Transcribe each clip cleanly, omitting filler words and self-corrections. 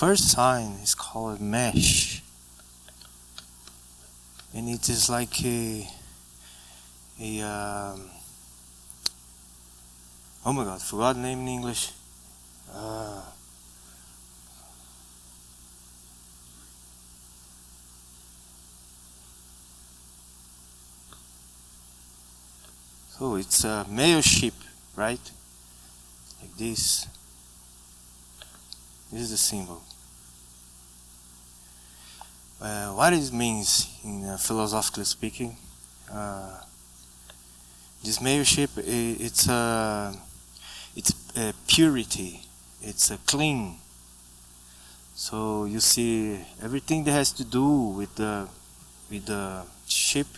first sign is called mesh, and it is like a oh my god, forgot the name in English. So it's a male sheep, right? Like this. This is the symbol. What it means, in philosophically speaking, this male sheep, it's purity. It's clean. So you see everything that has to do with the sheep.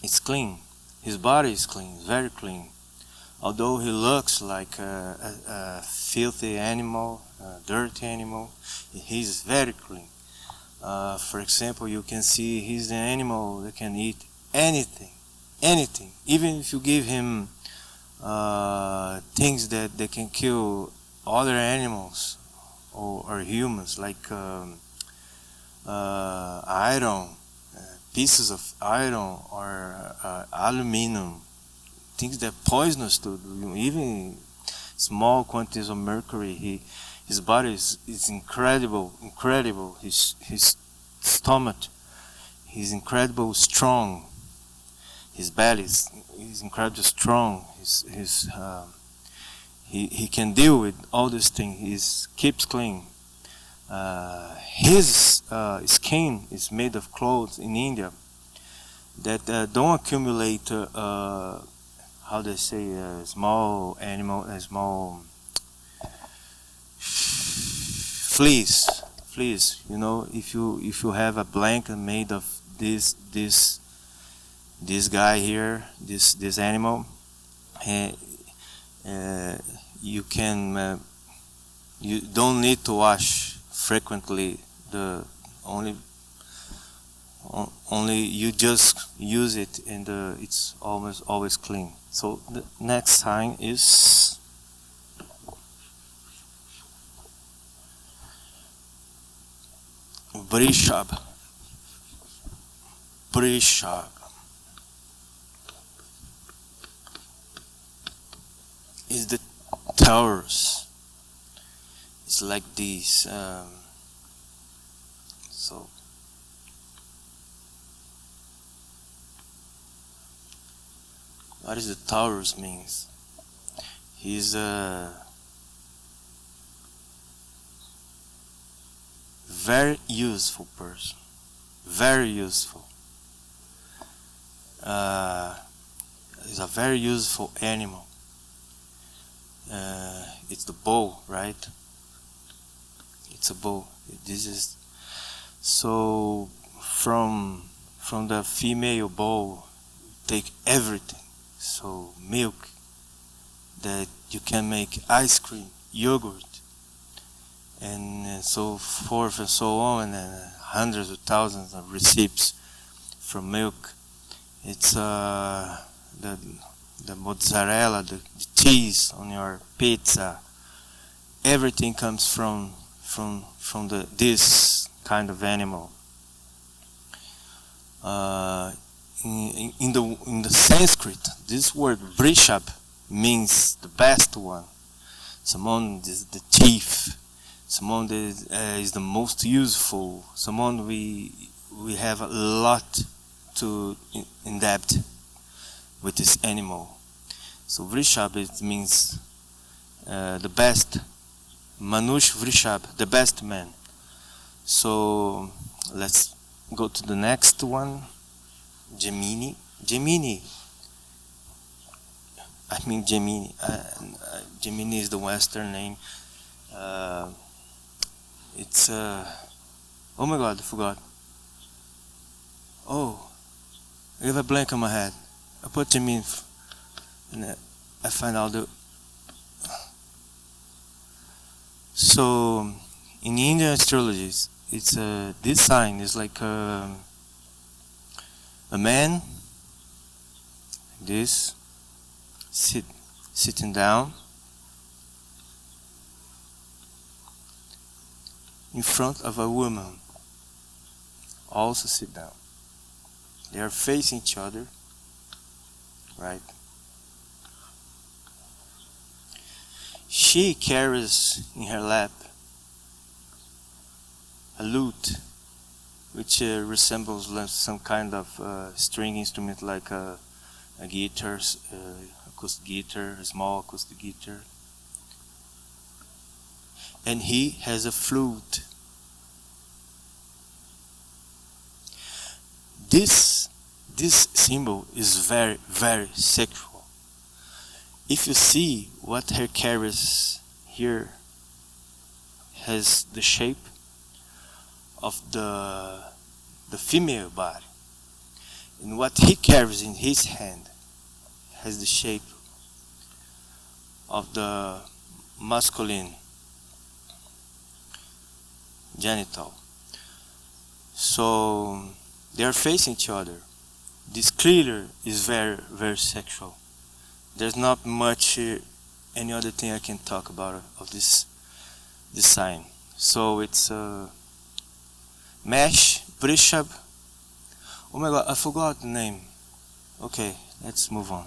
It's clean. His body is clean, very clean. Although he looks like a filthy animal, a dirty animal, he's very clean. For example, you can see he's an animal that can eat anything. Even if you give him things that they can kill other animals or humans, like iron, pieces of iron or aluminum, things that are poisonous to even small quantities of mercury. His body is incredible. His stomach is incredible strong. His belly is incredibly strong. He can deal with all these things. He keeps clean. His skin is made of clothes in India that don't accumulate how they say small fleas. You know, if you have a blanket made of this guy here, this animal, you can you don't need to wash frequently. Only you just use it, and it's almost always clean. So the next sign is Vrishab. Is the Taurus. It's like this. So what does the Taurus means? He's a very useful person. Very useful. He's a very useful animal. It's the bull, right? It's a bull. This is so from the female bull, take everything. So milk, that you can make ice cream, yogurt, and so forth and so on, and hundreds of thousands of recipes from milk. It's the mozzarella, the cheese on your pizza. Everything comes from this kind of animal. In the Sanskrit, this word Vrishab means the best one. Someone is the chief. Someone that is the most useful. Someone we have a lot to in depth with this animal. So Vrishab, it means the best. Manush Vrishab, the best man. So let's go to the next one. Gemini. Gemini is the Western name. It's oh my god, I forgot. Oh, I have a blank on my head. I put Gemini and I find out the. So in Indian astrology, it's this sign is like a man, like this, sitting down, in front of a woman, also sit down. They are facing each other, right? She carries in her lap a lute, which resembles some kind of string instrument, like a guitar, acoustic guitar, a small acoustic guitar. And he has a flute. This symbol is very, very sexual. If you see what her carries here, has the shape of the female body, and what he carries in his hand has the shape of the masculine genital. So they are facing each other. This clearly is very, very sexual. There's not much any other thing I can talk about of this sign. So it's Mesh, Brishab. Oh my god, I forgot the name. Okay, let's move on.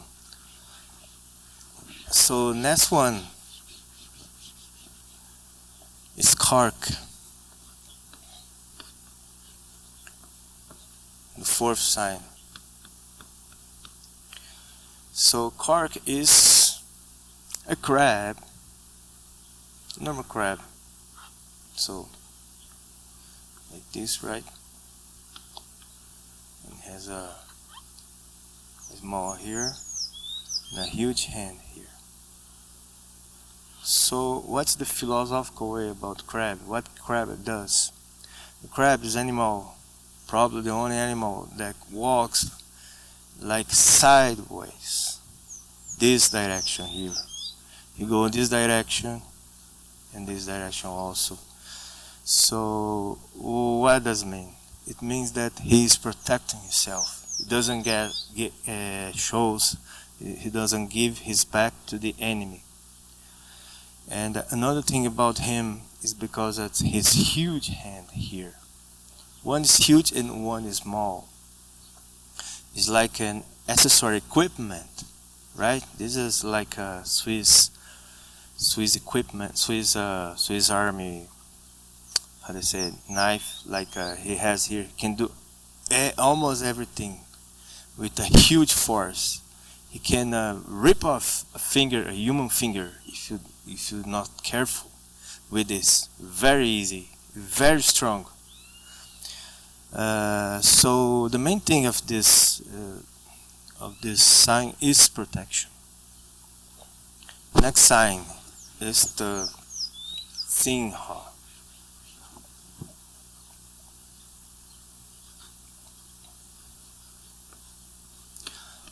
So next one is Kark, the fourth sign. So Kark is a crab, normal crab. So like this, right? And has a small here and a huge hand here. So what's the philosophical way about crab? What crab does? The crab is animal, probably the only animal that walks like sideways, this direction here. You go in this direction and this direction also. So what does it mean? It means that he is protecting himself. He doesn't he doesn't give his back to the enemy. And another thing about him is because of his huge hand here. One is huge and one is small. It's like an accessory equipment, right? This is like a Swiss equipment, Swiss army, how they say it, knife, like he has here. He can do almost everything with a huge force. He can rip off a human finger, if you're not careful with this. Very easy, very strong. So the main thing of this sign is protection. Next sign is the Singha.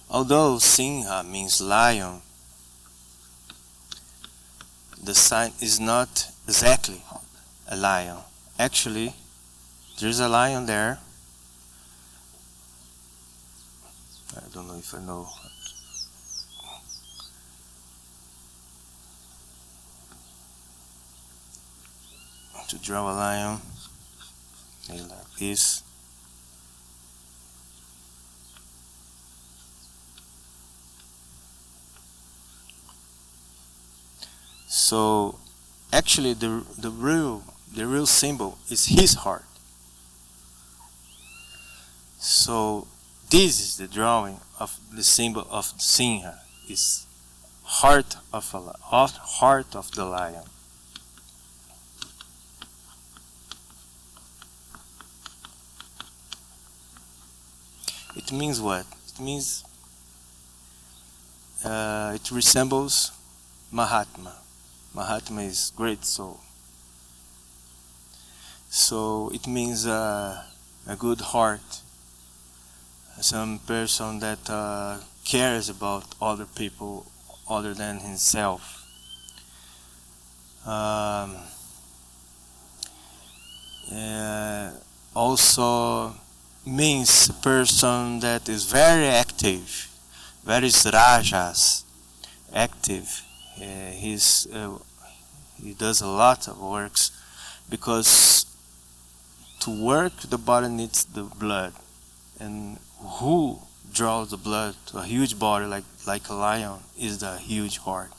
Although Singha means lion, the sign is not exactly a lion. Actually, there's a lion there. I don't know if I know how to draw a lion like this. So actually the real symbol is his heart. So this is the drawing of the symbol of Singha, is heart of the lion. It means what? It means it resembles Mahatma. Mahatma is great soul. So it means a good heart. Some person that cares about other people other than himself. Also means a person that is very active, very rajas, active. He does a lot of works, because to work the body needs the blood, and who draws the blood to a huge body like a lion is the huge heart.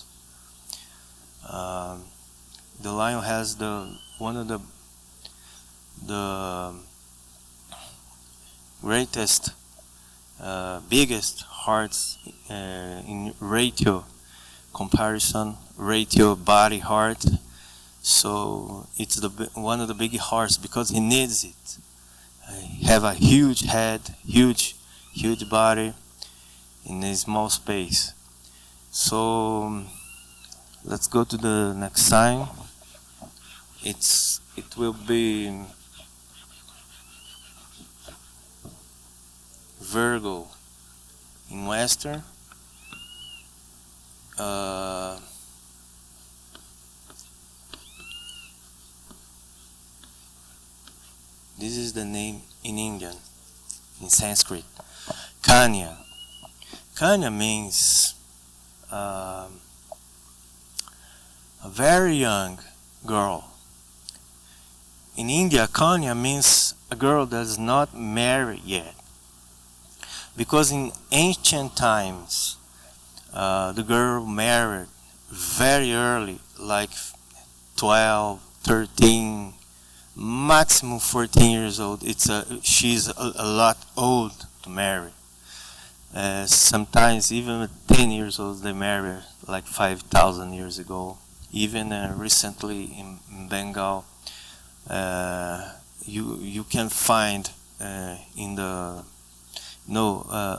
The lion has one of the greatest, biggest hearts in ratio body heart. So it's one of the big hearts because he needs it. He have a huge head, huge body in a small space. So let's go to the next sign. It will be Virgo in Western. This is the name in Indian, in Sanskrit. Kanya. Kanya means a very young girl. In India, Kanya means a girl that is not married yet. Because in ancient times, the girl married very early, like 12, 13, maximum 14 years old. She's a lot old to marry. Sometimes even at 10 years old they marry, like 5,000 years ago. Even recently in Bengal, you can find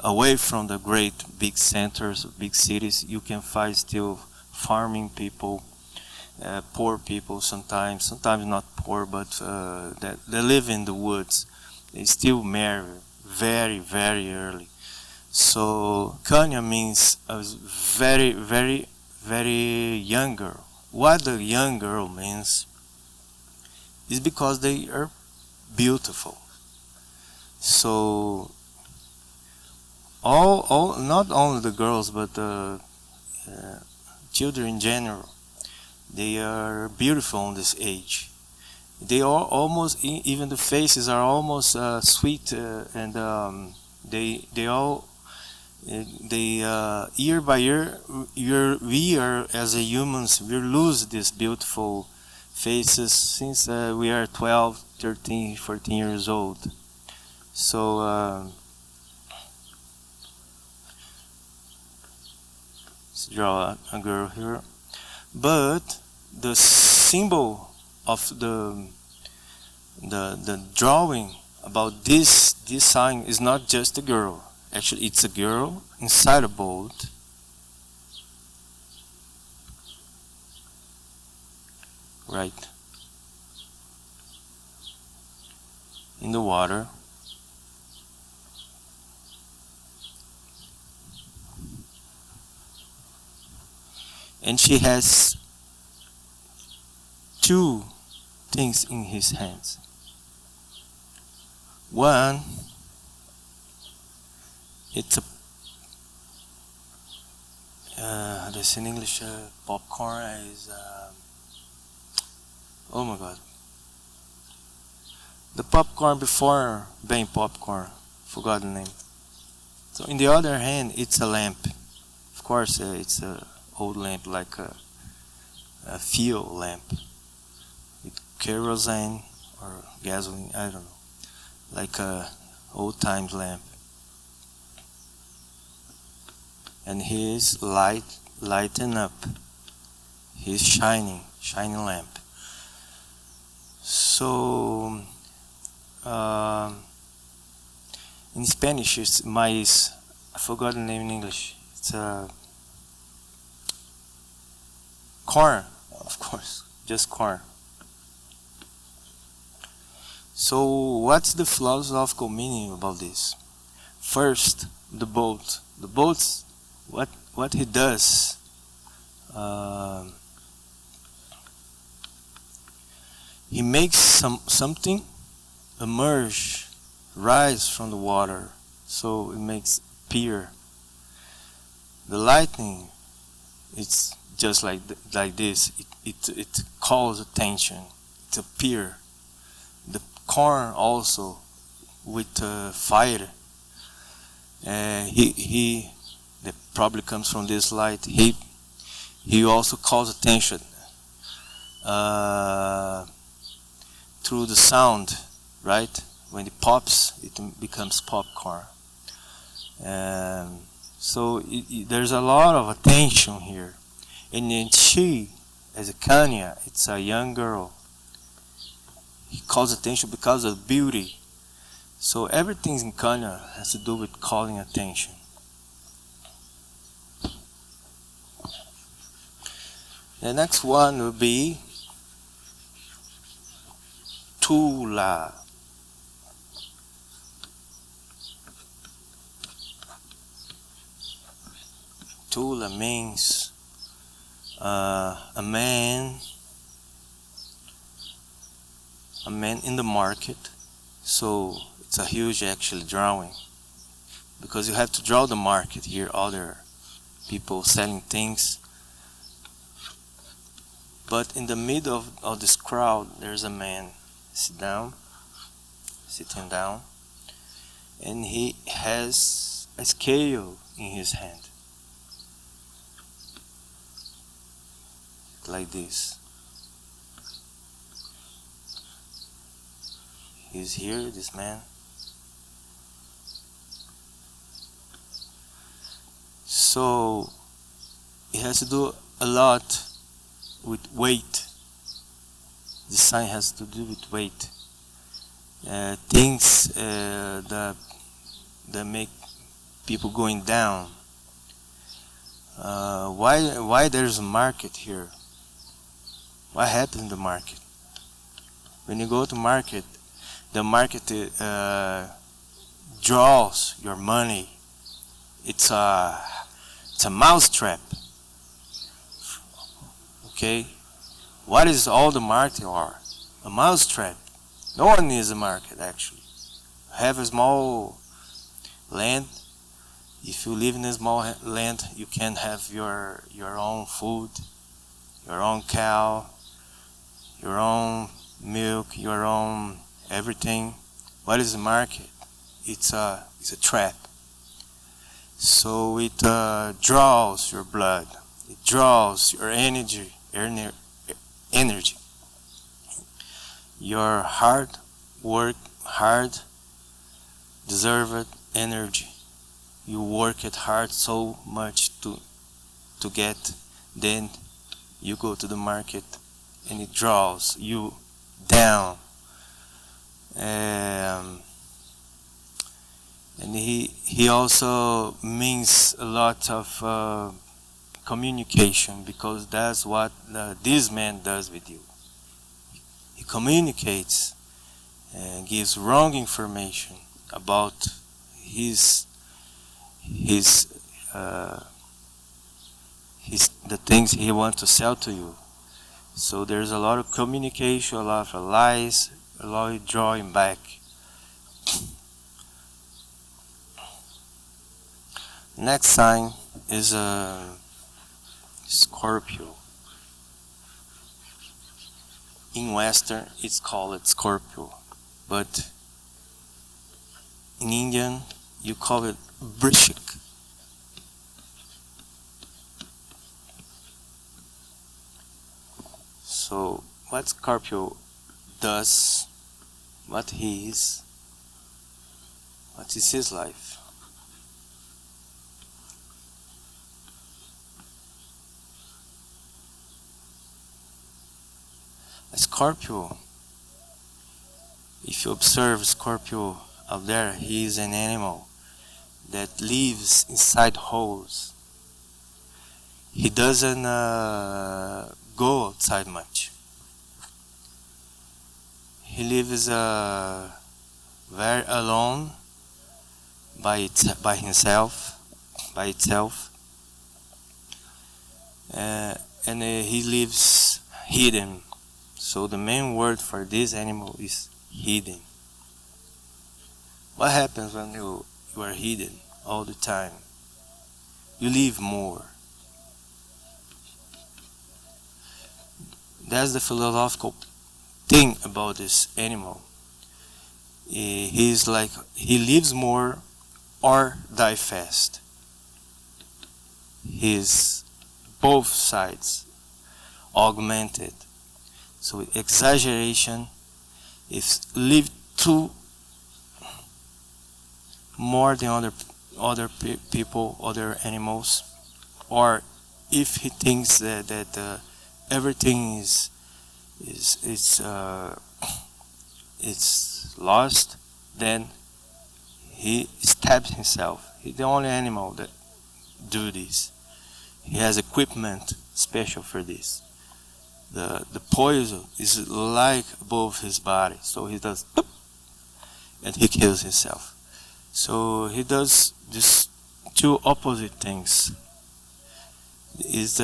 away from the great big centers, big cities, you can find still farming people, poor people sometimes not poor, but that they live in the woods. They still marry very, very early. So Kanya means a very, very, very young girl. What the young girl means is because they are beautiful. So all not only the girls but the children in general, they are beautiful on this age. They are almost, even the faces are almost sweet, and year by year, we are as humans, we lose these beautiful faces since we are 12, 13, 14 years old. So let's draw a girl here. But the symbol of the drawing about this sign is not just a girl. Actually, it's a girl inside a boat, right, in the water. And she has two things in his hands. One, it's this in English, popcorn is, oh my god. The popcorn before being popcorn, forgot the name. So in the other hand, it's a lamp. Of course, it's a old lamp, like a fuel lamp with kerosene or gasoline, I don't know, like a old times lamp. And he is lighting up his shining lamp. So in Spanish it's maíz. I forgot the name in English. It's corn, of course, just corn. So what's the philosophical meaning about this? First, the boat. The boat's what he does. He makes something emerge, rise from the water, so it makes appear. The lightning, it's just like this. It calls attention. it appear. The corn also with fire. He that probably comes from this light. He also calls attention through the sound, right? When it pops, it becomes popcorn. So there's a lot of attention here. And then she, as a Kanya, it's a young girl. He calls attention because of beauty. So everything in Kanya has to do with calling attention. The next one will be Tula. Tula means a man in the market. So it's a huge actually drawing, because you have to draw the market here, other people selling things. But in the middle of this crowd, there's a man sitting down, and he has a scale in his hand, like this. He's here, this man. So it has to do a lot with weight. The sign has to do with weight. Things that make people going down. Why there's a market here? What happens in the market? When you go to market, the market draws your money. It's a mousetrap. Okay, what is all the market are? A mousetrap. No one needs a market actually. Have a small land. If you live in a small land, you can have your own food, your own cow, your own milk, your own everything. What is the market? It's a trap. So it draws your blood. It draws your energy. Your hard work, deserved energy. You work it hard so much to get, then you go to the market and it draws you down. And he also means a lot of communication, because that's what this man does with you. He communicates and gives wrong information about the things he wants to sell to you. So there's a lot of communication, a lot of lies, a lot of drawing back. Next sign is Scorpio. In Western, it's called Scorpio, but in Indian, you call it Vrishik. So, what Scorpio does, what he is, what is his life? A Scorpio, if you observe Scorpio out there, he is an animal that lives inside holes. He doesn't go outside much. He lives very alone by itself, and he lives hidden. So the main word for this animal is hidden. What happens when you are hidden all the time? You live more. That's the philosophical thing about this animal. He's like he lives more or die fast. He's both sides augmented. So exaggeration is live too more than people, other animals, or if he thinks that everything is it's lost, then he stabs himself. He's the only animal that do this. He has equipment special for this. The poison is like above his body, so he does boop, and he kills himself. So he does these two opposite things. It's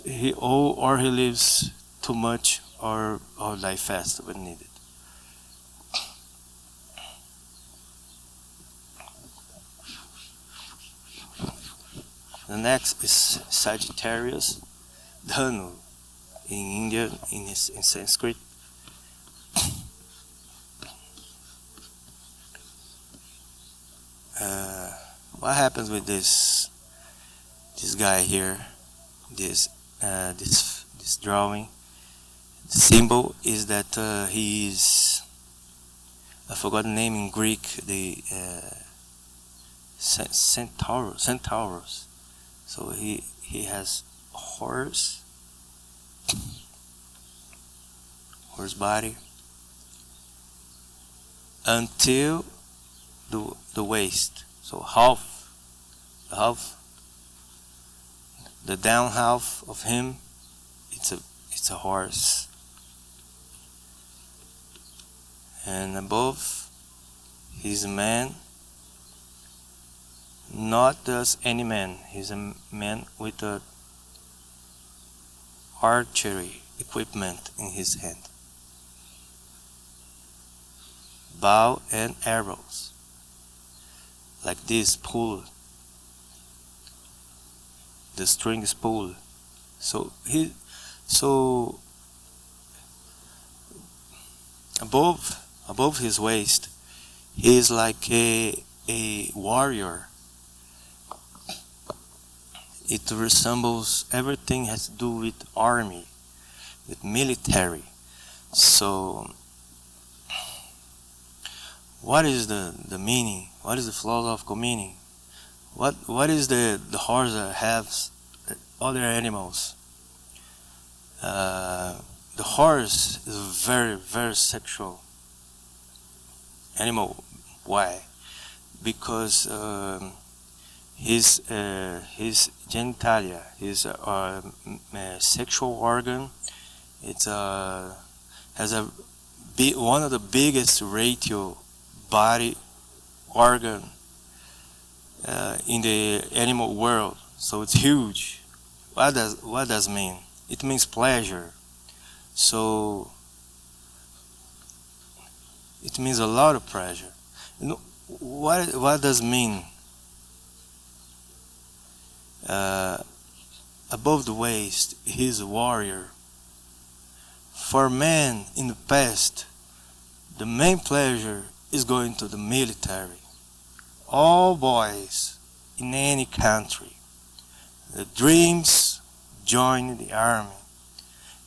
he or he lives too much or die fast when needed. The next is Sagittarius, Dhanu in India in Sanskrit. What happens with this guy here? This drawing. The symbol is that he is, I forgot the name in Greek. The Centaurus. So he has horse body until the waist. So half the down half of him, it's a horse, and above he's a man. Not just any man. He's a man with a archery equipment in his hand. Bow and arrows. Like this pull. The string is pulled. So above his waist, he is like a warrior. It resembles everything has to do with army, with military. So, what is the meaning? What is the philosophical meaning? What is the horse that has other animals? The horse is a very, very sexual animal. Why? Because his genitalia, his sexual organ, has one of the biggest ratio body organ in the animal world. So it's huge. What does mean? It means pleasure. So it means a lot of pleasure. You know, what does mean? Above the waist, he's a warrior. For men in the past, the main pleasure is going to the military. All boys in any country, the dreams join the army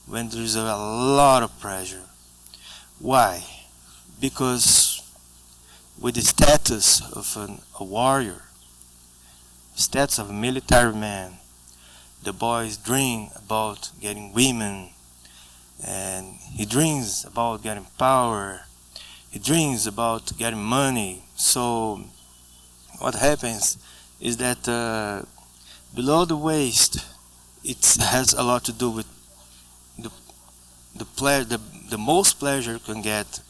when there is a lot of pressure. Why? Because with the status of a warrior, status of a military man, the boys dream about getting women, and he dreams about getting power, he dreams about getting money. So what happens is that below the waist, it has a lot to do with the most pleasure you can get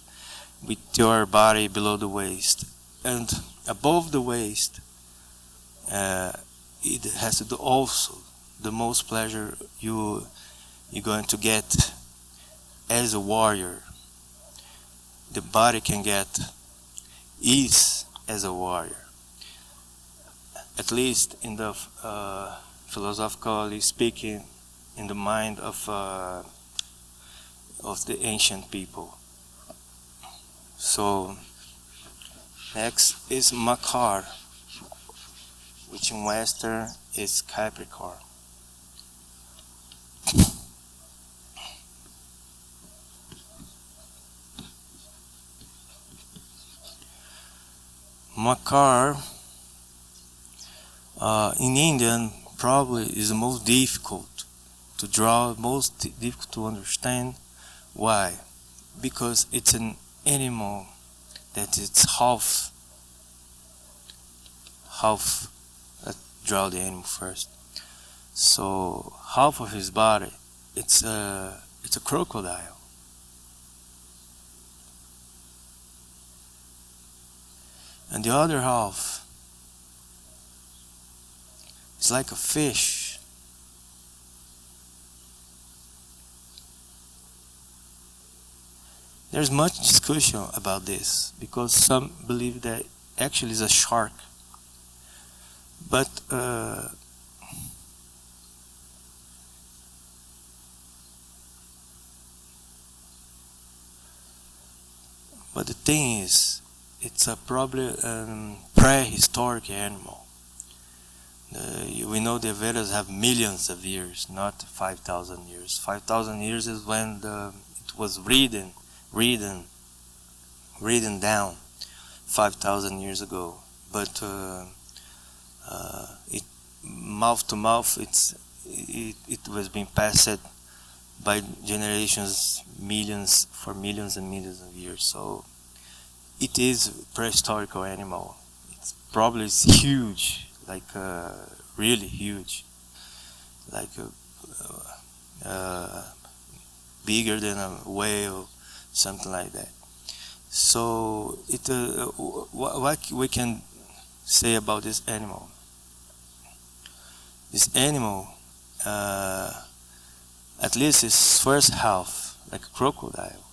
with your body below the waist, and above the waist, it has to do also the most pleasure you're going to get as a warrior. The body can get ease as a warrior, at least in the philosophically speaking, in the mind of of the ancient people. So next is Makar, which in Western is Capricorn. Makar in Indian probably is the most difficult to draw, most difficult to understand. Why? Because it's an animal that it's half. Let's draw the animal first. So half of his body, it's a crocodile. And the other half is like a fish. There's much discussion about this because some believe that actually is a shark. But the thing is, it's a probably prehistoric animal. We know the Vedas have millions of years, not 5,000 years. 5,000 years is when it was written down 5,000 years ago. But it mouth to mouth, it was being passed by generations, millions and millions of years. So it is a prehistoric animal. It's probably huge, like really huge, like bigger than a whale, something like that. So what we can say about this animal? This animal, at least its first half, like a crocodile.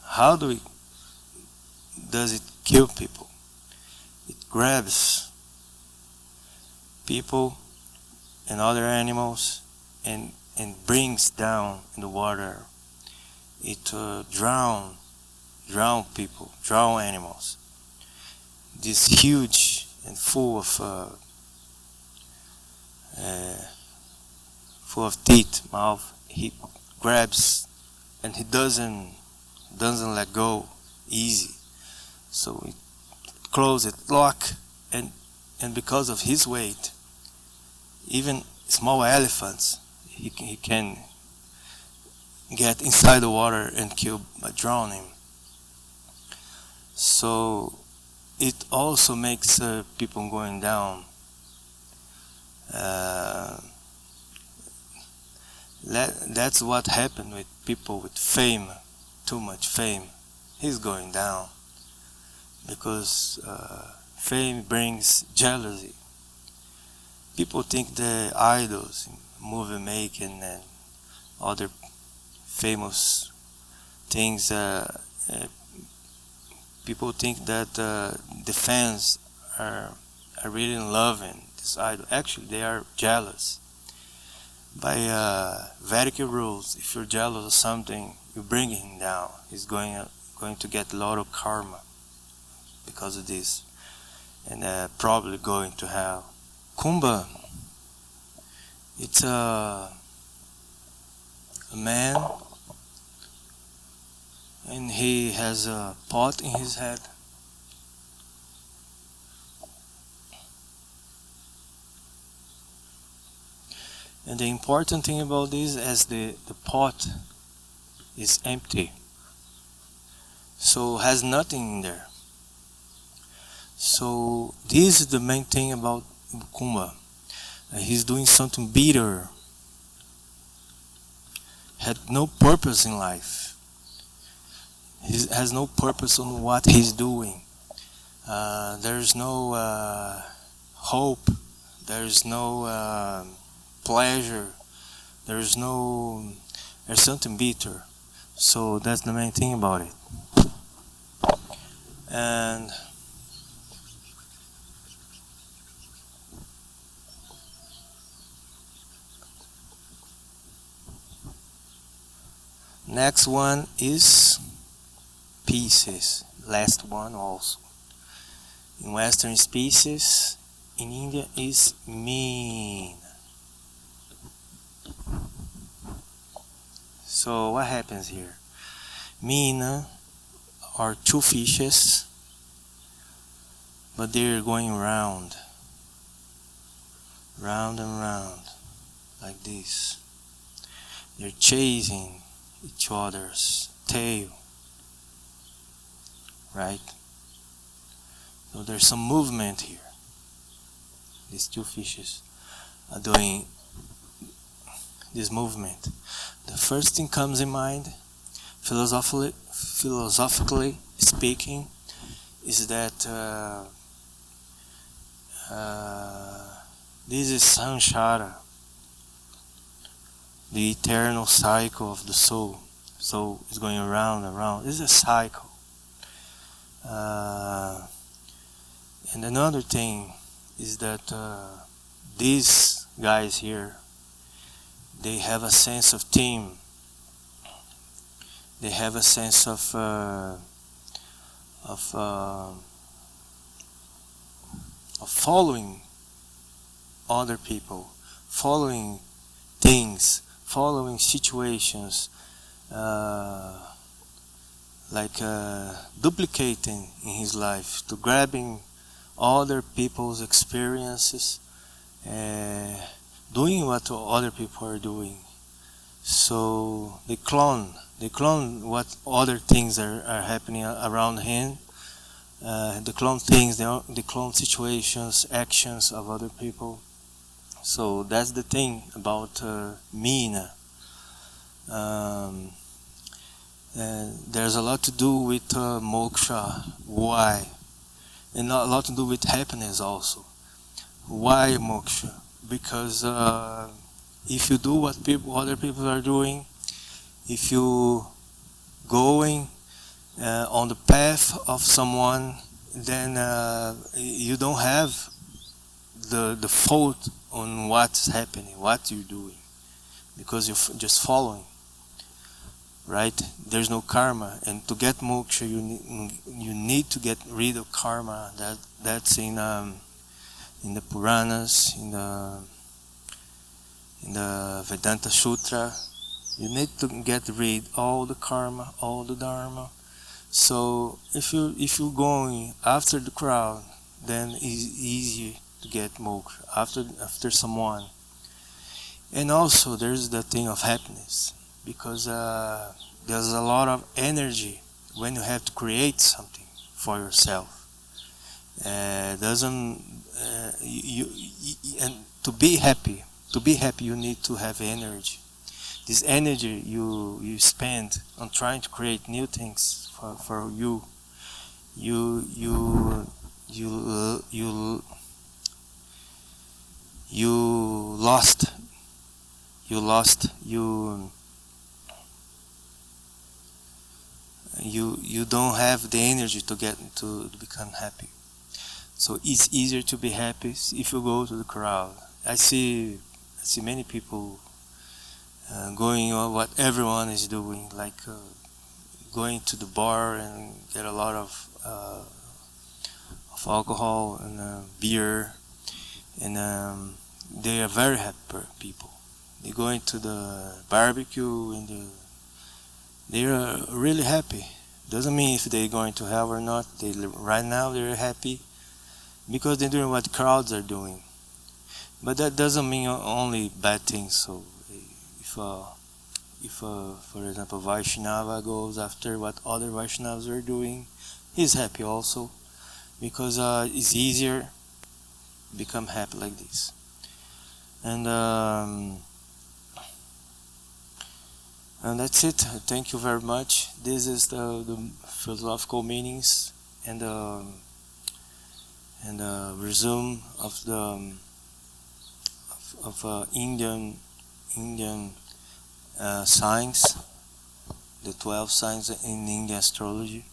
How does it kill people? It grabs people and other animals and brings down in the water. It drown people, drown animals. This huge and full of teeth, mouth, he grabs and he doesn't let go easy. So it closes it, lock, and because of his weight, even small elephants, he can get inside the water and kill by drowning. So it also makes people going down. That's what happened with people with fame, too much fame. He's going down because fame brings jealousy. People think the idols, movie making and other famous things, people think that the fans are really loving this idol. Actually, they are jealous. By vedic rules, if you're jealous of something, you bring him down. He's going to get a lot of karma because of this, and probably going to hell. Kumbha, it's a man, and he has a pot in his head. And the important thing about this is the pot is empty. So has nothing in there. So this is the main thing about Kumbha. He's doing something bitter. Had no purpose in life. He has no purpose on what he's doing. There's no hope. There's no pleasure. There's something bitter. So that's the main thing about it. And Next one is Pisces. Last one also. In Western species, in India is mean. So what happens here? Meena are two fishes, but they're going round and round, like this. They're chasing each other's tail, right? So there's some movement here. These two fishes are doing this movement. The first thing comes in mind, philosophically speaking, is that this is samsara, the eternal cycle of the soul. So it's going around and around. This is a cycle. And another thing is that these guys here, they have a sense of team. They have a sense of following other people, following things, following situations, duplicating in his life, to grabbing other people's experiences, doing what other people are doing. So they clone what other things are happening around him. They clone things, they clone situations, actions of other people. So that's the thing about Meena. There's a lot to do with moksha. Why? And a lot to do with happiness also. Why moksha? Because if you do what other people are doing, if you going on the path of someone, then you don't have the fault on what's happening, what you're doing, because you're just following, right? There's no karma, and to get moksha, you need to get rid of karma. That's in the Puranas, in the Vedanta Sutra. You need to get rid all the karma, all the dharma. So if you're going after the crowd, then it's easy to get moksha after someone. And also there's the thing of happiness, because there's a lot of energy when you have to create something for yourself. And to be happy, you need to have energy. This energy you spend on trying to create new things for you don't have the energy to become happy. So it's easier to be happy if you go to the crowd. I see many people going on what everyone is doing, like going to the bar and get a lot of alcohol and beer, and they are very happy people. They go into the barbecue and they are really happy. Doesn't mean if they're going to hell or not. Right now they're happy because they're doing what crowds are doing. But that doesn't mean only bad things. So if for example Vaishnava goes after what other Vaishnavas are doing, he's happy also, because it's easier to become happy like this. And that's it. Thank you very much. This is the philosophical meanings and resume of the Indian signs, the 12 signs in Indian astrology.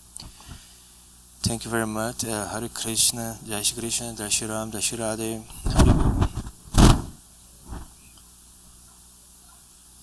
Thank you very much. Hare Krishna, Jai Shri Krishna, Jai Shri Ram, Jai Shri Radhe. Hare